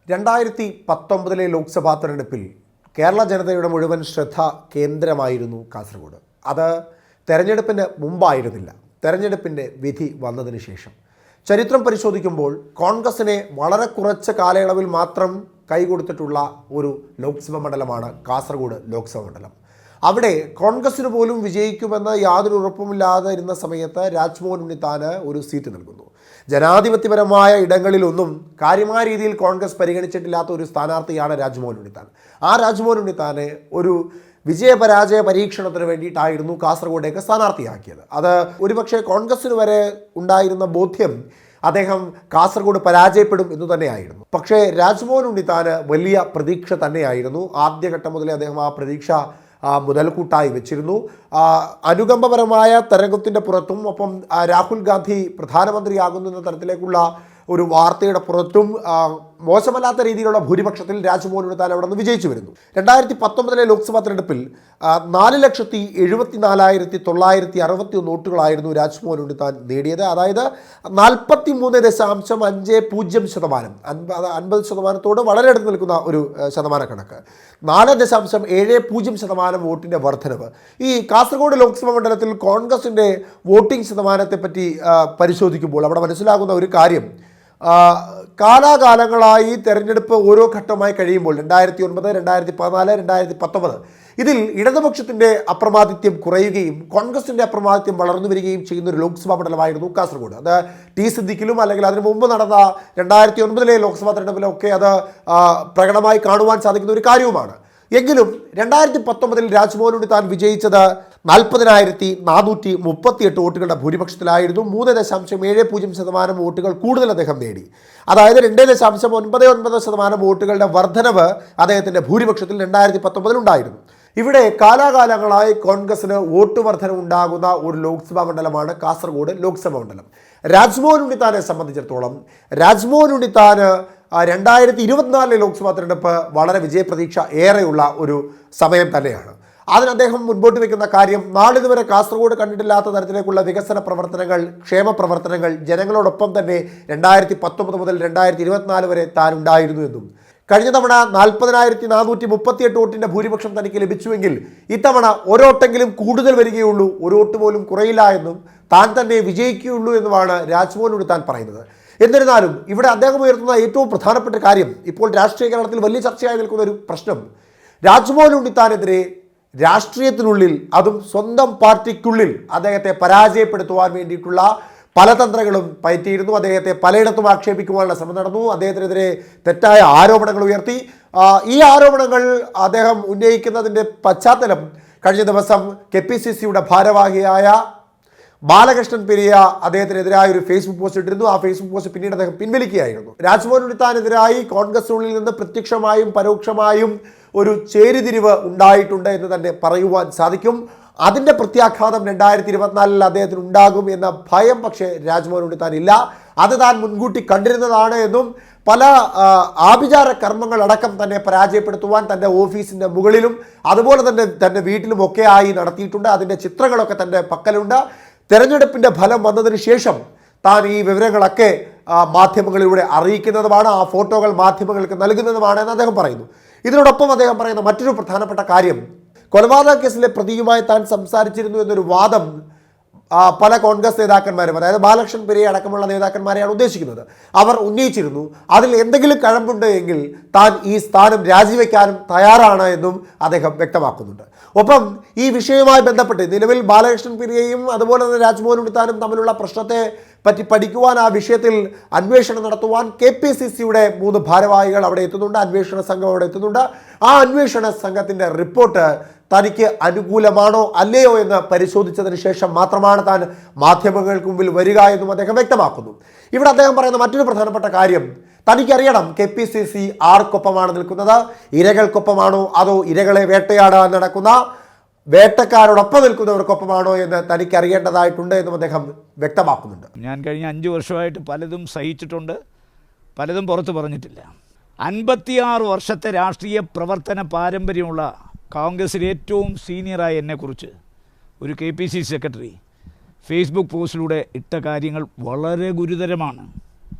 2019 ലോക്സഭാ തെരഞ്ഞെടുപ്പിൽ കേരള ജനതയുടെ മുഴുവൻ ശ്രദ്ധ കേന്ദ്രമായിരുന്നു കാസർഗോഡ്. അത് തെരഞ്ഞെടുപ്പിന് മുമ്പായിരുന്നില്ല, തെരഞ്ഞെടുപ്പിൻ്റെ വിധി വന്നതിന് ശേഷം. ചരിത്രം പരിശോധിക്കുമ്പോൾ കോൺഗ്രസിനെ വളരെ കുറച്ച് കാലയളവിൽ മാത്രം കൈകൊടുത്തിട്ടുള്ള ഒരു ലോക്സഭാ മണ്ഡലമാണ് കാസർഗോഡ് ലോക്സഭാ മണ്ഡലം. അവിടെ കോൺഗ്രസിന് പോലും വിജയിക്കുമെന്ന് യാതൊരു ഉറപ്പുമില്ലാതെ ഇരുന്ന സമയത്ത് രാജ്മോഹൻ ഉണ്ണിത്താന് ഒരു സീറ്റ് നൽകുന്നു. ജനാധിപത്യപരമായ ഇടങ്ങളിലൊന്നും കാര്യമായ രീതിയിൽ കോൺഗ്രസ് പരിഗണിച്ചിട്ടില്ലാത്ത ഒരു സ്ഥാനാർത്ഥിയാണ് രാജ്മോഹൻ ഉണ്ണിത്താൻ. ആ രാജ്മോഹൻ ഉണ്ണിത്താനെ ഒരു വിജയപരാജയ പരീക്ഷണത്തിന് വേണ്ടിയിട്ടായിരുന്നു കാസർഗോഡേക്ക് സ്ഥാനാർത്ഥിയാക്കിയത്. അത് ഒരുപക്ഷെ കോൺഗ്രസിന് വരെ ഉണ്ടായിരുന്ന ബോധ്യം അദ്ദേഹം കാസർഗോഡ് പരാജയപ്പെടും എന്ന് തന്നെയായിരുന്നു. പക്ഷേ രാജ്മോഹൻ ഉണ്ണിത്താന് വലിയ പ്രതീക്ഷ തന്നെയായിരുന്നു. ആദ്യഘട്ടം മുതലേ അദ്ദേഹം ആ പ്രതീക്ഷ മുതൽക്കൂട്ടായി വെച്ചിരുന്നു. അനുകമ്പപരമായ തരംഗത്തിൻ്റെ പുറത്തും ഒപ്പം രാഹുൽ ഗാന്ധി പ്രധാനമന്ത്രിയാകുന്നു എന്ന തരത്തിലേക്കുള്ള ഒരു വാർത്തയുടെ പുറത്തും മോശമല്ലാത്ത രീതിയിലുള്ള ഭൂരിപക്ഷത്തിൽ രാജ്മോഹൻ ഉണ്ണിത്താൻ അവിടെ നിന്ന് വിജയിച്ചു വരുന്നു. 2019 ലോക്സഭാ തെരഞ്ഞെടുപ്പിൽ 4,74,961 വോട്ടുകളായിരുന്നു രാജ്മോഹൻ ഉണ്ണിത്താൻ നേടിയത്. അതായത് 43.50%, 50% വളരെ അടുത്ത് നിൽക്കുന്ന ഒരു ശതമാന കണക്ക്. 4.70% വോട്ടിൻ്റെ വർധനവ്. ഈ കാസർഗോഡ് ലോക്സഭാ മണ്ഡലത്തിൽ കോൺഗ്രസിൻ്റെ വോട്ടിംഗ് ശതമാനത്തെ പറ്റി പരിശോധിക്കുമ്പോൾ അവിടെ മനസ്സിലാകുന്ന ഒരു കാര്യം, കാലാകാലങ്ങളായി തെരഞ്ഞെടുപ്പ് ഓരോ ഘട്ടമായി കഴിയുമ്പോൾ 2009, 2014, 2019 ഇതിൽ ഇടതുപക്ഷത്തിൻ്റെ അപ്രമാദിത്യം കുറയുകയും കോൺഗ്രസിൻ്റെ അപ്രമാദിത്യം വളർന്നു വരികയും ചെയ്യുന്ന ഒരു ലോക്സഭാ മണ്ഡലമായിരുന്നു കാസർഗോഡ്. അത് ടി സിദ്ദിഖിലും അല്ലെങ്കിൽ അതിനു മുമ്പ് നടന്ന 2009 ലോക്സഭാ തെരഞ്ഞെടുപ്പിലൊക്കെ അത് പ്രകടമായി കാണുവാൻ സാധിക്കുന്ന ഒരു കാര്യവുമാണ്. എങ്കിലും 2019 രാജ്മോഹൻ ഉണ്ണിത്താൻ വിജയിച്ചത് 40,438 വോട്ടുകളുടെ ഭൂരിപക്ഷത്തിലായിരുന്നു. 3.70% വോട്ടുകൾ കൂടുതൽ അദ്ദേഹം നേടി. അതായത് 2.99% വോട്ടുകളുടെ വർധനവ് അദ്ദേഹത്തിൻ്റെ ഭൂരിപക്ഷത്തിൽ 2019 ഉണ്ടായിരുന്നു. ഇവിടെ കാലാകാലങ്ങളായി കോൺഗ്രസിന് വോട്ട് വർധന ഉണ്ടാകുന്ന ഒരു ലോക്സഭാ മണ്ഡലമാണ് കാസർഗോഡ് ലോക്സഭാ മണ്ഡലം. രാജ്മോഹൻ ഉണ്ണിത്താനെ സംബന്ധിച്ചിടത്തോളം രാജ്മോഹൻ ഉണ്ണിത്താന് 2024 ലോക്സഭാ തെരഞ്ഞെടുപ്പ് വളരെ വിജയപ്രതീക്ഷ ഏറെയുള്ള ഒരു സമയം തന്നെയാണ്. അതിന് അദ്ദേഹം മുൻപോട്ട് വയ്ക്കുന്ന കാര്യം, നാളിതുവരെ കാസർഗോഡ് കണ്ടിട്ടില്ലാത്ത തരത്തിലേക്കുള്ള വികസന പ്രവർത്തനങ്ങൾ, ക്ഷേമ പ്രവർത്തനങ്ങൾ ജനങ്ങളോടൊപ്പം തന്നെ 2019 മുതൽ 2024 വരെ താൻ ഉണ്ടായിരുന്നു എന്നും, കഴിഞ്ഞ തവണ 40,438 വോട്ടിൻ്റെ ഭൂരിപക്ഷം തനിക്ക് ലഭിച്ചുവെങ്കിൽ ഇത്തവണ ഒരോട്ടെങ്കിലും കൂടുതൽ വരികയുള്ളൂ, ഒരു വോട്ട് പോലും കുറയില്ല എന്നും താൻ തന്നെ വിജയിക്കുകയുള്ളൂ എന്നുമാണ് രാജ്മോഹൻ ഉണ്ണിത്താൻ പറയുന്നത്. എന്നിരുന്നാലും ഇവിടെ അദ്ദേഹം ഉയർത്തുന്ന ഏറ്റവും പ്രധാനപ്പെട്ട കാര്യം, ഇപ്പോൾ രാഷ്ട്രീയ കേരളത്തിൽ വലിയ ചർച്ചയായി നിൽക്കുന്ന ഒരു പ്രശ്നം, രാജ്മോഹൻ ഉണ്ണിത്താനെതിരെ രാഷ്ട്രീയത്തിനുള്ളിൽ, അതും സ്വന്തം പാർട്ടിക്കുള്ളിൽ അദ്ദേഹത്തെ പരാജയപ്പെടുത്തുവാൻ വേണ്ടിയിട്ടുള്ള പല തന്ത്രങ്ങളും പയറ്റിയിരുന്നു. അദ്ദേഹത്തെ പലയിടത്തും ആക്ഷേപിക്കുവാനുള്ള ശ്രമം നടന്നു. അദ്ദേഹത്തിനെതിരെ തെറ്റായ ആരോപണങ്ങൾ ഉയർത്തി. ഈ ആരോപണങ്ങൾ അദ്ദേഹം ഉന്നയിക്കുന്നതിൻ്റെ പശ്ചാത്തലം കഴിഞ്ഞ ദിവസം KPCCയുടെ ഭാരവാഹിയായ ബാലകൃഷ്ണൻ പെരിയ അദ്ദേഹത്തിനെതിരായ ഒരു ഫേസ്ബുക്ക് പോസ്റ്റ് ഇട്ടിരുന്നു. ആ ഫേസ്ബുക്ക് പോസ്റ്റ് പിന്നീട് അദ്ദേഹം പിൻവലിക്കുകയായിരുന്നു. രാജ്മോഹൻ ഉണ്ണിത്താനെതിരായി കോൺഗ്രസിനുള്ളിൽ നിന്ന് പ്രത്യക്ഷമായും പരോക്ഷമായും ഒരു ചേരിതിരിവ് ഉണ്ടായിട്ടുണ്ട് എന്ന് തന്നെ പറയുവാൻ സാധിക്കും. അതിൻ്റെ പ്രത്യാഘാതം 2024 അദ്ദേഹത്തിന് ഉണ്ടാകും എന്ന ഭയം പക്ഷേ രാജ്മോഹൻ ഉണ്ണിത്താൻ ഇല്ല. അത് താൻ മുൻകൂട്ടി കണ്ടിരുന്നതാണ് എന്നും പല ആഭിചാര കർമ്മങ്ങൾ അടക്കം തന്നെ പരാജയപ്പെടുത്തുവാൻ തൻ്റെ ഓഫീസിൻ്റെ മുകളിലും അതുപോലെ തന്നെ തൻ്റെ വീട്ടിലുമൊക്കെ ആയി നടത്തിയിട്ടുണ്ട്. അതിൻ്റെ ചിത്രങ്ങളൊക്കെ തൻ്റെ പക്കലുണ്ട്. തെരഞ്ഞെടുപ്പിൻ്റെ ഫലം വന്നതിന് ശേഷം താൻ ഈ വിവരങ്ങളൊക്കെ മാധ്യമങ്ങളിലൂടെ അറിയിക്കുന്നതുമാണ്, ആ ഫോട്ടോകൾ മാധ്യമങ്ങൾക്ക് നൽകുന്നതുമാണ് എന്ന് അദ്ദേഹം പറയുന്നു. ഇതിനോടൊപ്പം അദ്ദേഹം പറയുന്ന മറ്റൊരു പ്രധാനപ്പെട്ട കാര്യം, കൊലപാതക കേസിലെ പ്രതിയുമായി താൻ സംസാരിച്ചിരുന്നു എന്നൊരു വാദം പല കോൺഗ്രസ് നേതാക്കന്മാരും, അതായത് ബാലകൃഷ്ണൻ പെരിയ അടക്കമുള്ള നേതാക്കന്മാരെയാണ് ഉദ്ദേശിക്കുന്നത്, അവർ ഉന്നയിച്ചിരുന്നു. അതിൽ എന്തെങ്കിലും കഴമ്പുണ്ട് എങ്കിൽ താൻ ഈ സ്ഥാനം രാജിവെക്കാനും തയ്യാറാണ് എന്നും അദ്ദേഹം വ്യക്തമാക്കുന്നുണ്ട്. ഒപ്പം ഈ വിഷയവുമായി ബന്ധപ്പെട്ട് നിലവിൽ ബാലകൃഷ്ണൻ പെരിയയും അതുപോലെ തന്നെ രാജ്മോഹൻ ഉണ്ണിത്താനും തമ്മിലുള്ള പ്രശ്നത്തെ പറ്റി പഠിക്കുവാൻ, ആ വിഷയത്തിൽ അന്വേഷണം നടത്തുവാൻ KPCCയുടെ 3 ഭാരവാഹികൾ അവിടെ എത്തുന്നുണ്ട്, അന്വേഷണ സംഘം അവിടെ എത്തുന്നുണ്ട്. ആ അന്വേഷണ സംഘത്തിൻ്റെ റിപ്പോർട്ട് തനിക്ക് അനുകൂലമാണോ അല്ലയോ എന്ന് പരിശോധിച്ചതിന് ശേഷം മാത്രമാണ് താൻ മാധ്യമങ്ങൾക്ക് മുമ്പിൽ വരിക എന്നും അദ്ദേഹം വ്യക്തമാക്കുന്നു. ഇവിടെ അദ്ദേഹം പറയുന്ന മറ്റൊരു പ്രധാനപ്പെട്ട കാര്യം, തനിക്കറിയണം KPCC ആർക്കൊപ്പമാണ് നിൽക്കുന്നത്, ഇരകൾക്കൊപ്പമാണോ അതോ ഇരകളെ വേട്ടയാടാൻ നടക്കുന്ന വേട്ടക്കാരോടൊപ്പം നിൽക്കുന്നവർക്കൊപ്പമാണോ എന്ന് തനിക്കറിയേണ്ടതായിട്ടുണ്ട് എന്നും അദ്ദേഹം വ്യക്തമാക്കുന്നുണ്ട്. ഞാൻ കഴിഞ്ഞ 5 വർഷമായിട്ട് പലതും സഹിച്ചിട്ടുണ്ട്, പലതും പുറത്ത് പറഞ്ഞിട്ടില്ല. 56 വർഷത്തെ രാഷ്ട്രീയ പ്രവർത്തന പാരമ്പര്യമുള്ള കോൺഗ്രസിൽ ഏറ്റവും സീനിയറായ എന്നെക്കുറിച്ച് ഒരു KPCC സെക്രട്ടറി ഫേസ്ബുക്ക് പോസ്റ്റിലൂടെ ഇട്ട കാര്യങ്ങൾ വളരെ ഗുരുതരമാണ്,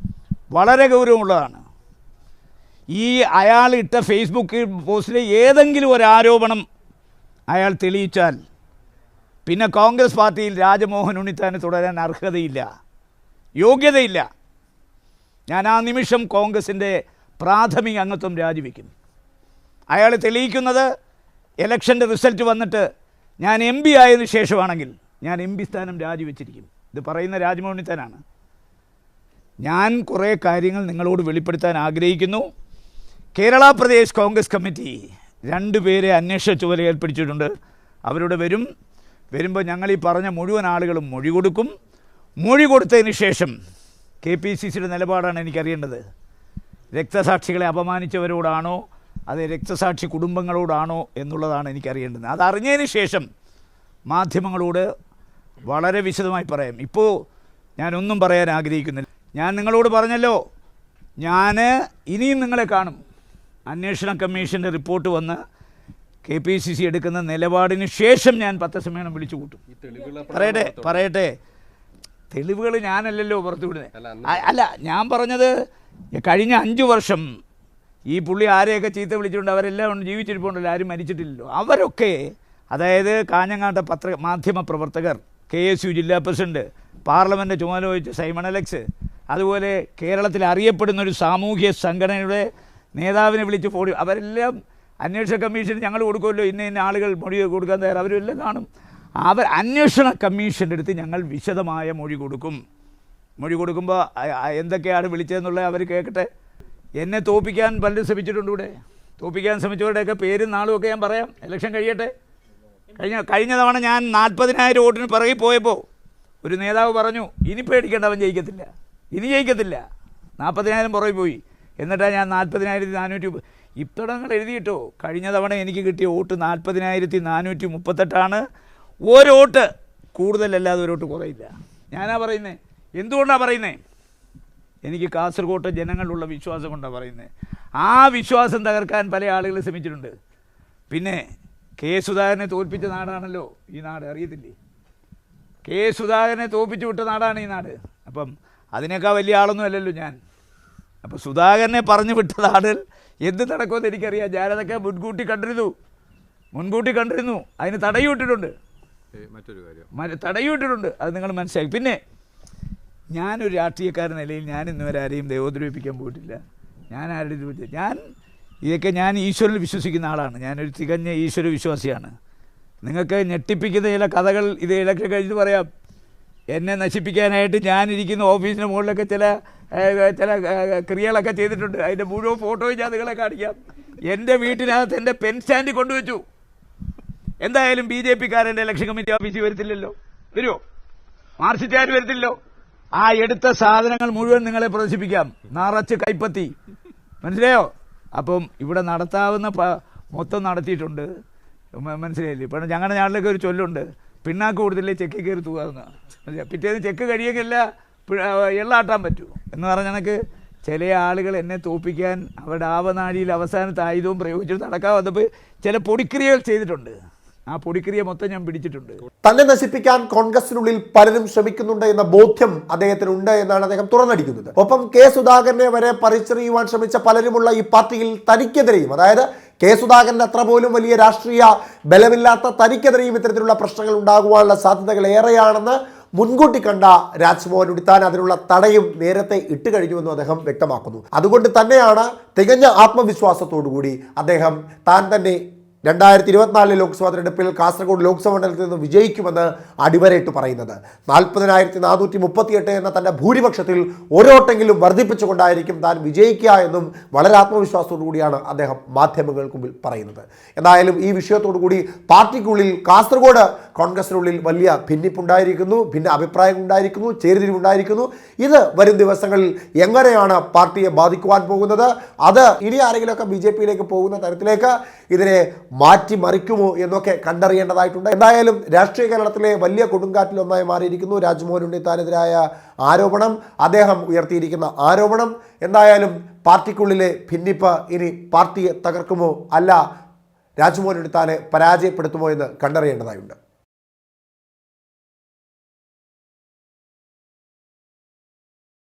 വളരെ ഗൗരവമുള്ളതാണ്. ഈ അയാൾ ഇട്ട ഫേസ്ബുക്ക് പോസ്റ്റിലെ ഏതെങ്കിലും ഒരു ആരോപണം അയാൾ തെളിയിച്ചാൽ പിന്നെ കോൺഗ്രസ് പാർട്ടിയിൽ രാജ്മോഹൻ ഉണ്ണിത്താന് തുടരാൻ അർഹതയില്ല, യോഗ്യതയില്ല. ഞാൻ ആ നിമിഷം കോൺഗ്രസിൻ്റെ പ്രാഥമിക അംഗത്വം രാജിവെക്കും. അയാൾ തെളിയിക്കുന്നത് ഇലക്ഷൻ്റെ റിസൾട്ട് വന്നിട്ട് ഞാൻ MP ആയതിനു ശേഷമാണെങ്കിൽ ഞാൻ MP സ്ഥാനം രാജിവെച്ചിരിക്കും. ഇത് പറയുന്ന രാജ്മോഹൻ ഉണ്ണിത്താനാണ്. ഞാൻ കുറേ കാര്യങ്ങൾ നിങ്ങളോട് വെളിപ്പെടുത്താൻ ആഗ്രഹിക്കുന്നു. കേരള പ്രദേശ് കോൺഗ്രസ് കമ്മിറ്റി 2 പേരെ അന്വേഷണ ചുമതല ഏൽപ്പിച്ചിട്ടുണ്ട്. അവരുടെ വരുമ്പോൾ ഞങ്ങൾ ഈ പറഞ്ഞ മുഴുവൻ ആളുകളും മൊഴി കൊടുക്കും. മൊഴി കൊടുത്തതിന് ശേഷം KPCCയുടെ നിലപാടാണ് എനിക്കറിയേണ്ടത്. രക്തസാക്ഷികളെ അപമാനിച്ചവരോടാണോ അത് രക്തസാക്ഷി കുടുംബങ്ങളോടാണോ എന്നുള്ളതാണ് എനിക്കറിയേണ്ടത്. അതറിഞ്ഞതിന് ശേഷം മാധ്യമങ്ങളോട് വളരെ വിശദമായി പറയാം. ഇപ്പോൾ ഞാനൊന്നും പറയാൻ ആഗ്രഹിക്കുന്നില്ല. ഞാൻ നിങ്ങളോട് പറഞ്ഞല്ലോ, ഞാൻ ഇനിയും നിങ്ങളെ കാണും. അന്വേഷണ കമ്മീഷൻ്റെ റിപ്പോർട്ട് വന്ന് KPCC എടുക്കുന്ന നിലപാടിന് ശേഷം ഞാൻ പത്രസമ്മേളനം വിളിച്ചു കൂട്ടും. പറയട്ടെ തെളിവുകൾ ഞാനല്ലല്ലോ പുറത്തുവിടുന്നത്. അല്ല, ഞാൻ പറഞ്ഞത് കഴിഞ്ഞ 5 വർഷം ഈ പുള്ളി ആരെയൊക്കെ ചീത്ത വിളിച്ചിട്ടുണ്ട് അവരെല്ലാം ജീവിച്ചിരിപ്പുണ്ടല്ലോ, ആരും മരിച്ചിട്ടില്ലല്ലോ. അവരൊക്കെ, അതായത് കാഞ്ഞങ്ങാട്ടെ മാധ്യമ പ്രവർത്തകർ, KSU ജില്ലാ പ്രസിഡന്റ്, പാർലമെൻറ്റ് ചുമതല വഹിച്ച സൈമൺ അലക്സ്, അതുപോലെ കേരളത്തിൽ അറിയപ്പെടുന്നൊരു സാമൂഹ്യ സംഘടനയുടെ നേതാവിനെ വിളിച്ച് ഫോൺ, അവരെല്ലാം അന്വേഷണ കമ്മീഷന് ഞങ്ങൾ കൊടുക്കുമല്ലോ, ഇന്ന ആളുകൾ മൊഴി കൊടുക്കാൻ തയ്യാറ്, അവരെല്ലാം കാണും. അന്വേഷണ കമ്മീഷൻ്റെ അടുത്ത് ഞങ്ങൾ വിശദമായ മൊഴി കൊടുക്കും. മൊഴി കൊടുക്കുമ്പോൾ എന്തൊക്കെയാണ് വിളിച്ചതെന്നുള്ളത് അവർ കേൾക്കട്ടെ. എന്നെ തോൽപ്പിക്കാൻ പലരും ശ്രമിച്ചിട്ടുണ്ട്. ഇവിടെ തോൽപ്പിക്കാൻ ശ്രമിച്ചവരുടെയൊക്കെ പേരും നാളും ഒക്കെ ഞാൻ പറയാം. ഇലക്ഷൻ കഴിയട്ടെ. കഴിഞ്ഞ തവണ ഞാൻ 40,000 വോട്ടിന് പിറകെ പോയപ്പോൾ ഒരു നേതാവ് പറഞ്ഞു, ഇനി പേടിക്കേണ്ട, അവൻ ജയിക്കത്തില്ല, ഇനി ജയിക്കത്തില്ല. 40,000 പുറകെ പോയി. എന്നിട്ടാണ് ഞാൻ 40,400 ഇത്തടങ്ങൾ എഴുതിയിട്ടോ. കഴിഞ്ഞ തവണ എനിക്ക് കിട്ടിയ വോട്ട് 40,438 ഒരു വോട്ട് കൂടുതലല്ലാതെ ഒരു വോട്ട് കുറയില്ല. ഞാനാ പറയുന്നത്. എന്തുകൊണ്ടാണ് പറയുന്നത്? എനിക്ക് കാസർഗോട്ടെ ജനങ്ങളിലുള്ള വിശ്വാസം കൊണ്ടാണ് പറയുന്നത്. ആ വിശ്വാസം തകർക്കാൻ പല ആളുകൾ ശ്രമിച്ചിട്ടുണ്ട്. പിന്നെ സുധാകരനെ തോൽപ്പിച്ച നാടാണല്ലോ ഈ നാട്, അറിയത്തില്ലേ? സുധാകരനെ തോൽപ്പിച്ചു വിട്ട നാടാണ് ഈ നാട്. അപ്പം അതിനേക്കാൾ വലിയ ആളൊന്നും അല്ലല്ലോ ഞാൻ. അപ്പോൾ സുധാകരനെ പറഞ്ഞു വിട്ട നാടിൽ എന്ത് നടക്കുമെന്ന് എനിക്കറിയാം. ഞാനതൊക്കെ മുൻകൂട്ടി കണ്ടിരുന്നു. അതിന് തടയുവിട്ടിട്ടുണ്ട്. അത് നിങ്ങൾ മനസ്സിലാക്കി. പിന്നെ ഞാനൊരു രാഷ്ട്രീയക്കാരൻ നിലയിൽ ഞാൻ ഇന്നുവരെ ആരെയും ദൈവോദ്രവിപ്പിക്കാൻ പോയിട്ടില്ല. ഞാൻ ഇതൊക്കെ ഞാൻ ഈശ്വരനിൽ വിശ്വസിക്കുന്ന ആളാണ്. ഞാനൊരു തികഞ്ഞ ഈശ്വര വിശ്വാസിയാണ്. നിങ്ങൾക്ക് ഞെട്ടിപ്പിക്കുന്ന ചില കഥകൾ ഇത് ഇലക്ഷൻ കഴിഞ്ഞിട്ട് പറയാം. എന്നെ നശിപ്പിക്കാനായിട്ട് ഞാനിരിക്കുന്ന ഓഫീസിന് മുകളിലൊക്കെ ചില ക്രിയകളൊക്കെ ചെയ്തിട്ടുണ്ട്. അതിൻ്റെ മുഴുവൻ ഫോട്ടോയും ഞാൻ നിങ്ങളെ കാണിക്കാം. എൻ്റെ വീട്ടിനകത്ത് എൻ്റെ പെൻ സ്റ്റാൻഡ് കൊണ്ടുവച്ചു. എന്തായാലും BJP-കാരൻ്റെ ഇലക്ഷൻ കമ്മിറ്റി ഓഫീസിൽ വരത്തില്ലല്ലോ. വരുമോ? മാർച്ചിറ്റാർ വരത്തില്ലല്ലോ. ആ എടുത്ത സാധനങ്ങൾ മുഴുവൻ നിങ്ങളെ പ്രദർശിപ്പിക്കാം. നിറച്ച് കൈപ്പത്തി, മനസ്സിലായോ? അപ്പം ഇവിടെ നടത്താവുന്ന മൊത്തം നടത്തിയിട്ടുണ്ട്. മനസ്സിലായില്ലേ? ഇപ്പം ഞങ്ങളുടെ നാട്ടിലൊക്കെ ഒരു ചൊല്ലുണ്ട്, പിണ്ണാക്ക് കൊടുത്തില്ലേ ചെക്ക് കയറി തൂകാവുന്ന. പിറ്റേന്ന് ചെക്ക് കഴിയെങ്കില്ല എള്ളാട്ടാൻ പറ്റൂ എന്ന് പറഞ്ഞ കണക്ക് ചില ആളുകൾ എന്നെ തോൽപ്പിക്കാൻ അവരുടെ ആവനാഴിയിൽ അവസാനത്തെ ആയുധവും പ്രയോഗിച്ചിട്ട് നടക്കാൻ വന്നപ്പോൾ ചില പൊടിക്രിയകൾ ചെയ്തിട്ടുണ്ട്. ആ പൊടിക്രിയ മൊത്തം ഞാൻ പിടിച്ചിട്ടുണ്ട്. തന്നെ നശിപ്പിക്കാൻ കോൺഗ്രസിനുള്ളിൽ പലരും ശ്രമിക്കുന്നുണ്ട് എന്ന ബോധ്യം അദ്ദേഹത്തിനുണ്ട് എന്നാണ് അദ്ദേഹം തുറന്നടിക്കുന്നത്. ഒപ്പം സുധാകരനെ വരെ പറിച്ചെറിയുവാൻ ശ്രമിച്ച പലരുമുള്ള ഈ പാർട്ടിയിൽ തനിക്കെതിരെയും, അതായത് സുധാകരൻ അത്ര പോലും വലിയ രാഷ്ട്രീയ ബലമില്ലാത്ത തനിക്കെതിരെയും ഇത്തരത്തിലുള്ള പ്രശ്നങ്ങൾ ഉണ്ടാകുവാനുള്ള സാധ്യതകൾ ഏറെയാണെന്ന് മുൻകൂട്ടി കണ്ട രാജ്മോഹൻ ഉണ്ണിത്താൻ അതിനുള്ള തടയും നേരത്തെ ഇട്ട് കഴിഞ്ഞുവെന്നും അദ്ദേഹം വ്യക്തമാക്കുന്നു. അതുകൊണ്ട് തന്നെയാണ് തികഞ്ഞ ആത്മവിശ്വാസത്തോടുകൂടി അദ്ദേഹം താൻ തന്നെ 2024 ലോക്സഭാ തെരഞ്ഞെടുപ്പിൽ കാസർഗോഡ് ലോക്സഭാ മണ്ഡലത്തിൽ നിന്ന് വിജയിക്കുമെന്ന് അടിവരയിട്ട് പറയുന്നത്. 40,438 എന്ന തൻ്റെ ഭൂരിപക്ഷത്തിൽ ഓരോട്ടെങ്കിലും വർദ്ധിപ്പിച്ചുകൊണ്ടായിരിക്കും താൻ വിജയിക്കുക എന്നും വളരെ ആത്മവിശ്വാസത്തോടു കൂടിയാണ് അദ്ദേഹം മാധ്യമങ്ങൾക്ക് മുമ്പിൽ പറയുന്നത്. എന്തായാലും ഈ വിഷയത്തോടു കൂടി പാർട്ടിക്കുള്ളിൽ കാസർഗോഡ് കോൺഗ്രസിനുള്ളിൽ വലിയ ഭിന്നിപ്പുണ്ടായിരിക്കുന്നു, ഭിന്ന അഭിപ്രായം ഉണ്ടായിരിക്കുന്നു, ചേരിതിരിവുണ്ടായിരിക്കുന്നു. ഇത് വരും ദിവസങ്ങളിൽ എങ്ങനെയാണ് പാർട്ടിയെ ബാധിക്കുവാൻ പോകുന്നത്, അത് ഇനി ആരെങ്കിലുമൊക്കെ BJP-യിലേക്ക് പോകുന്ന തരത്തിലേക്ക് ഇതിനെ മാറ്റിമറിക്കുമോ എന്നൊക്കെ കണ്ടറിയേണ്ടതായിട്ടുണ്ട്. എന്തായാലും രാഷ്ട്രീയ കേരളത്തിലെ വലിയ കൊടുങ്കാറ്റിലൊന്നായി മാറിയിരിക്കുന്നു രാജ്മോഹൻ ഉണ്ണിത്താനെതിരായ ആരോപണം, അദ്ദേഹം ഉയർത്തിയിരിക്കുന്ന ആരോപണം. എന്തായാലും പാർട്ടിക്കുള്ളിലെ ഭിന്നിപ്പ് ഇനി പാർട്ടിയെ തകർക്കുമോ അല്ല രാജ്മോഹൻ ഉണ്ണിത്താനെ പരാജയപ്പെടുത്തുമോ എന്ന് കണ്ടറിയേണ്ടതായുണ്ട്.